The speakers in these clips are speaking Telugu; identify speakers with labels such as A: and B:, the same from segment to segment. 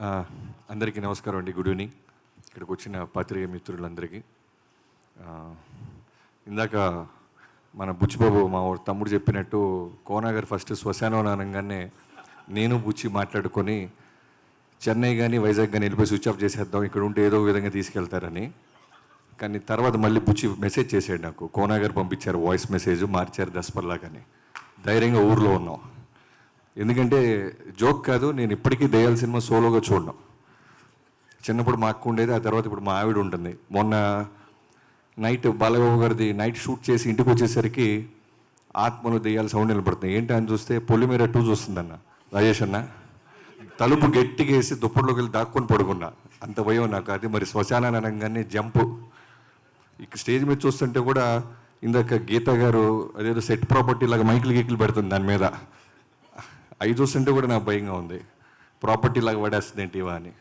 A: ఆ, అందరికీ నమస్కారం అండి. Good evening. ఇక్కడికి వచ్చిన పాత్రికేయ మిత్రులందరికీ. ఆ, ఇందాక మన బుచ్చిబాబు మా తమ్ముడు చెప్పినట్టు కోనా గారు ఫస్ట్ శ్మశానం అనగానే నేను బుచ్చి మాట్లాడుకొని చెన్నై కానీ వైజాగ్ కానీ వెళ్ళిపోయి స్విచ్ ఆఫ్ చేసేద్దాం, ఇక్కడ ఉంటే ఏదో విధంగా తీసుకెళ్తారని. కానీ తర్వాత మళ్ళీ బుచ్చి మెసేజ్ చేశాడు నాకు. కోనా గారు పంపించారు వాయిస్ మెసేజ్, మార్చారు దసపల్లాగాని. ధైర్యంగా ఊర్లో ఉన్నాం. ఎందుకంటే జోక్ కాదు, నేను ఇప్పటికీ దయ్యాల సినిమా సోలోగా చూడను. చిన్నప్పుడు మా అక్క ఉండేది, ఆ తర్వాత ఇప్పుడు మా ఆవిడ ఉంటుంది. మొన్న నైట్ బాలబాబు గారిది నైట్ షూట్ చేసి ఇంటికి వచ్చేసరికి ఆత్మలు దెయ్యాల సౌండ్ నిలబడుతుంది. ఏంటి అని చూస్తే పొలిమేర 2 చూస్తుందన్న రాజేష్ అన్న. తలుపు గట్టిగా వేసి దుప్పట్లోకి వెళ్ళి దాక్కొని పడుకున్నా. అంత భయం నాకు. అది మరి శ్మశానాన్ని అనగానే జంపు. ఇక స్టేజ్ మీద చూస్తుంటే కూడా ఇందాక గీత గారు అదేదో సెట్ ప్రాపర్టీ లాగా మైకులు గీకులు పెడుతుంది దాని మీద. అవి చూస్తుంటే కూడా నాకు భయంగా ఉంది. ప్రాపర్టీ లాగా పడేస్తుంది ఏంటి ఇవా అని.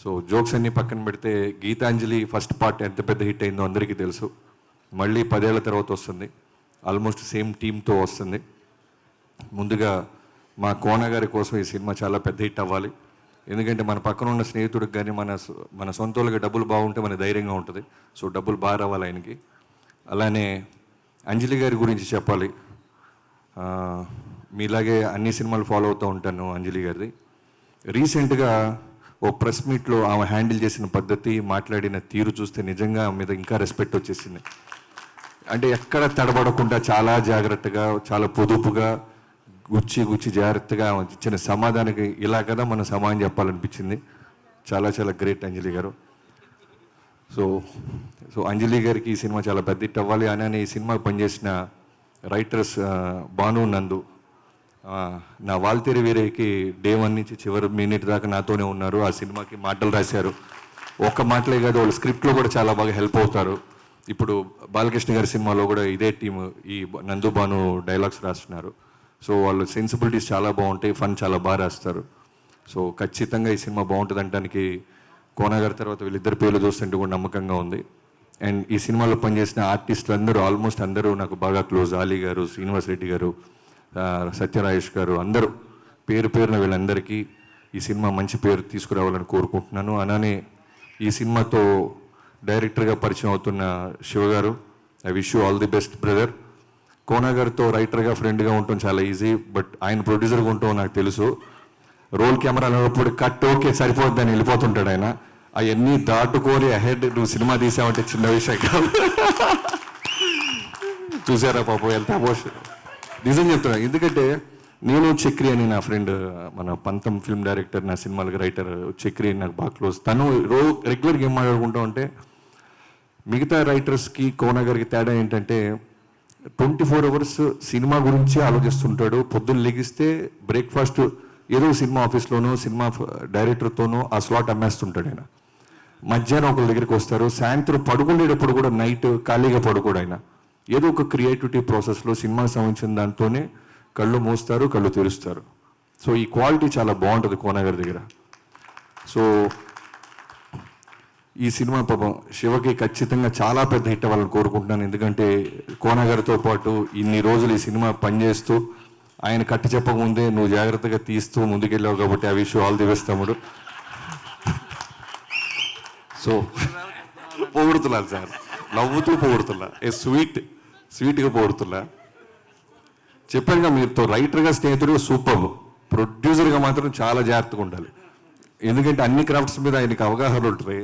A: సో జోక్స్ అన్నీ పక్కన పెడితే గీతాంజలి ఫస్ట్ పార్ట్ ఎంత పెద్ద హిట్ అయిందో అందరికీ తెలుసు. మళ్ళీ 10 ఏళ్ల తర్వాత వస్తుంది. ఆల్మోస్ట్ సేమ్ టీంతో వస్తుంది. ముందుగా మా కోన గారి కోసం ఈ సినిమా చాలా పెద్ద హిట్ అవ్వాలి. ఎందుకంటే మన పక్కన ఉన్న స్నేహితుడికి కానీ మన సొంతోళ్ళకి డబ్బులు బాగుంటే మన ధైర్యంగా ఉంటుంది. సో డబ్బులు బాగా రావాలి ఆయనకి. అలానే అంజలి గారి గురించి చెప్పాలి. మీలాగే అన్ని సినిమాలు ఫాలో అవుతూ ఉంటాను అంజలి గారిది. రీసెంట్గా ఓ ప్రెస్ మీట్లో ఆమె హ్యాండిల్ చేసిన పద్ధతి, మాట్లాడిన తీరు చూస్తే నిజంగా ఆమె మీద ఇంకా రెస్పెక్ట్ వచ్చేసింది. అంటే ఎక్కడ తడబడకుండా చాలా జాగ్రత్తగా, చాలా పొదుపుగా, గుచ్చి జాగ్రత్తగా ఇచ్చిన సమాధానానికి ఇలా కదా మనం సమాధానం చెప్పాలనిపించింది. చాలా చాలా గ్రేట్ అంజలి గారు. సో అంజలి గారికి ఈ సినిమా చాలా పెద్ద హిట్ అవ్వాలి. అని ఈ సినిమాకి పనిచేసిన రైటర్స్ భాను, నందు, నా వాల్తేరి వీరేకి డే 1 నుంచి చివరి మినిట్ దాకా నాతోనే ఉన్నారు. ఆ సినిమాకి మాటలు రాశారు. ఒక్క మాటలే కాదు, వాళ్ళు స్క్రిప్ట్లో కూడా చాలా బాగా హెల్ప్ అవుతారు. ఇప్పుడు బాలకృష్ణ గారి సినిమాలో కూడా ఇదే టీం ఈ నందు భాను డైలాగ్స్ రాస్తున్నారు. సో వాళ్ళు సెన్సిబిలిటీస్ చాలా బాగుంటాయి, ఫన్ చాలా బాగా రాస్తారు. సో ఖచ్చితంగా ఈ సినిమా బాగుంటుంది అనడానికి కోన గారి తర్వాత వీళ్ళిద్దరు పేర్లు చూస్తుంటే కూడా నమ్మకంగా ఉంది. అండ్ ఈ సినిమాలో పనిచేసిన ఆర్టిస్టులు అందరూ ఆల్మోస్ట్ అందరూ నాకు బాగా క్లోజ్. ఆలీ గారు, శ్రీనివాస్ రెడ్డి గారు, సత్యరాజేష్ గారు, అందరూ పేరు పేరున వీళ్ళందరికీ ఈ సినిమా మంచి పేరు తీసుకురావాలని కోరుకుంటున్నాను. అలానే ఈ సినిమాతో డైరెక్టర్గా పరిచయం అవుతున్న శివ గారు, I wish you all the best brother. Kona గారితో రైటర్గా, ఫ్రెండ్గా ఉండటం చాలా ఈజీ. బట్ ఆయన ప్రొడ్యూసర్గా ఉండటం నాకు తెలుసు. రోల్ కెమెరా అన్నప్పుడు కట్ ఓకే సరిపోద్ది అని వెళ్ళిపోతుంటాడు ఆయన. అవన్నీ దాటుకొని అహెడ్ నువ్వు సినిమా తీసావంటే చిన్న విషయం కాదు. చూసారా పాపం ఎంత ఎమోషన్. నిజం చెప్తున్నా. ఎందుకంటే నేను చక్రి అని నా ఫ్రెండ్, మన పంతం ఫిల్మ్ డైరెక్టర్, నా సినిమాలకి రైటర్ చక్రి నాకు బాగా క్లోజ్. తను రెగ్యులర్గా ఏం మాట్లాడుకుంటా ఉంటే, మిగతా రైటర్స్కి కోన గారికి తేడా ఏంటంటే 24 hours సినిమా గురించి ఆలోచిస్తుంటాడు. పొద్దున్న లెగిస్తే బ్రేక్ఫాస్ట్ ఏదో సినిమా ఆఫీస్లోనో సినిమా డైరెక్టర్తోనో ఆ స్లాట్ అమ్మేస్తుంటాడు ఆయన. మధ్యాహ్నం ఒకరి దగ్గరికి వస్తారు. సాయంత్రం పడుకునేటప్పుడు కూడా నైట్ ఖాళీగా పడుకోడు ఆయన. ఏదో ఒక క్రియేటివిటీ ప్రాసెస్లో సినిమాకి సంబంధించిన దాంతోనే కళ్ళు మూస్తారు, కళ్ళు తెరుస్తారు. సో ఈ క్వాలిటీ చాలా బాగుంటుంది కోన గారి దగ్గర. సో ఈ సినిమా పాపం శివకి ఖచ్చితంగా చాలా పెద్ద హిట్ అవ్వాలని కోరుకుంటున్నాను. ఎందుకంటే కోన గారితో పాటు ఇన్ని రోజులు ఈ సినిమా పనిచేస్తూ ఆయన కట్టి చెప్పకముందే నువ్వు జాగ్రత్తగా తీస్తూ ముందుకెళ్ళావు కాబట్టి ఆ విషయం ఆల్ ది బెస్ట్ తమ్ముడు. సో పొగుడుతున్నాను సార్, నవ్వుతూ పొగుడుతున్నా. స్వీట్గా పొగుడుతున్నా. చెప్పానుగా మీతో రైటర్గా స్నేహితుడిగా సూపర్, ప్రొడ్యూసర్గా మాత్రం చాలా జాగ్రత్తగా ఉండాలి. ఎందుకంటే అన్ని క్రాఫ్ట్స్ మీద ఆయనకి అవగాహన ఉంటుంది.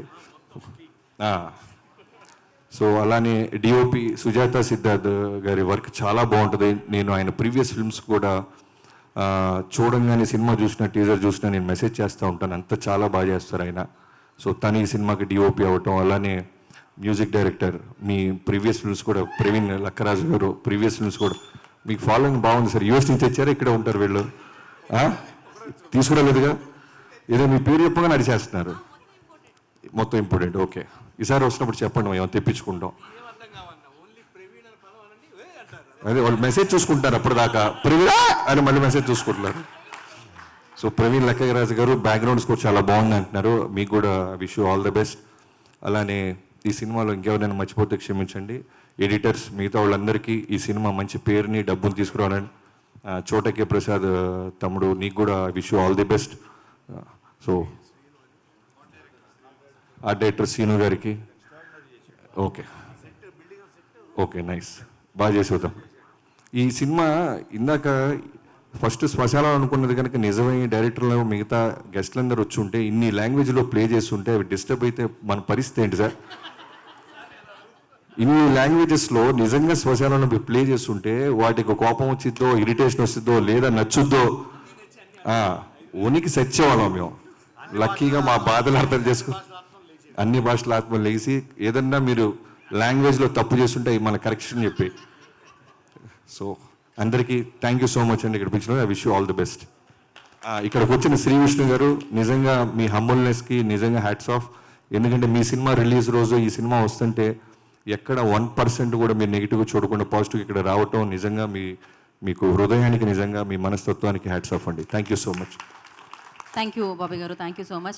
A: సో అలానే డిఓపి సుజాత సిద్ధార్థ్ గారి వర్క్ చాలా బాగుంటుంది. నేను ఆయన ప్రీవియస్ ఫిల్మ్స్ కూడా చూడంగానే, సినిమా చూసిన, టీజర్ చూసినా నేను మెసేజ్ చేస్తూ ఉంటాను. అంత చాలా బాగా చేస్తారు ఆయన. సో తను ఈ సినిమాకి డిఓపి అవ్వటం, అలానే మ్యూజిక్ డైరెక్టర్, మీ ప్రీవియస్ ఫిల్మ్స్ కూడా ప్రవీణ్ లక్కరాజు గారు ప్రీవియస్ ఫిల్మ్స్ కూడా మీకు ఫాలోయింగ్ బాగుంది సార్. యూఎస్ నుంచి తెచ్చారా, ఇక్కడ ఉంటారు వీళ్ళు? తీసుకురాలేదుగా, ఏదో మీ పేరు చెప్పగా నడిచేస్తున్నారు. మొత్తం ఇంపార్టెంట్. ఓకే, ఈసారి వస్తున్నప్పుడు చెప్పండి, మేము తెప్పించుకుంటాం. అదే వాళ్ళు మెసేజ్ చూసుకుంటారు అప్పటిదాకా, ప్రవీణ్ అని మళ్ళీ మెసేజ్ చూసుకుంటున్నారు. సో ప్రవీణ్ లక్కరాజు గారు బ్యాక్గ్రౌండ్ స్కోర్ చాలా బాగుంది అంటున్నారు. మీకు కూడా wish you all the best. అలానే ఈ సినిమాలో ఇంకెవరైనా మర్చిపోతే క్షమించండి. ఎడిటర్స్, మిగతా వాళ్ళందరికీ ఈ సినిమా మంచి పేరుని, డబ్బుని తీసుకురావాలని. చోటకే ప్రసాద్ తమ్ముడు, నీకు కూడా wish you all the best. So art director Srinu గారికి ఓకే ఓకే నైస్, బాగా చేసి వద్దాం. ఈ సినిమా ఇందాక ఫస్ట్ శ్మశానం అనుకున్నది కనుక నిజమై డైరెక్టర్లు మిగతా గెస్ట్లందరూ వచ్చి ఉంటే ఇన్ని లాంగ్వేజ్లో ప్లే చేస్తుంటే అవి డిస్టర్బ్ అయితే మన పరిస్థితి ఏంటి సార్? ఇన్ని లాంగ్వేజెస్లో నిజంగా శ్మశానంలో ప్లే చేస్తుంటే వాటికి కోపం వచ్చిద్దో, ఇరిటేషన్ వస్తుందో, లేదా నచ్చుద్దో, ఉనికి సచ్చేవాళ్ళం మేము. లక్కీగా మా బాధలు అర్థం చేసుకుని అన్ని భాషల ఆత్మలు లేచి ఏదన్నా మీరు లాంగ్వేజ్లో తప్పు చేస్తుంటే మన కరెక్షన్ చెప్పి. సో అందరికీ థ్యాంక్ యూ సో మచ్ అండి ఇక్కడ పిలిచిన. I wish you all the best. ఇక్కడికి వచ్చిన శ్రీ విష్ణు గారు నిజంగా మీ హంబుల్నెస్కి నిజంగా హ్యాట్స్ ఆఫ్. ఎందుకంటే మీ సినిమా రిలీజ్ రోజు ఈ సినిమా వస్తుంటే ఎక్కడ 1% కూడా మీరు నెగిటివ్గా చూడకుండా పాజిటివ్ ఇక్కడ రావటం నిజంగా మీకు హృదయానికి నిజంగా మీ మనస్తత్వానికి హ్యాట్స్ ఆఫ్ అండి. Thank you so much.
B: Thank you Bobby గారు, థ్యాంక్ యూ సో మచ్.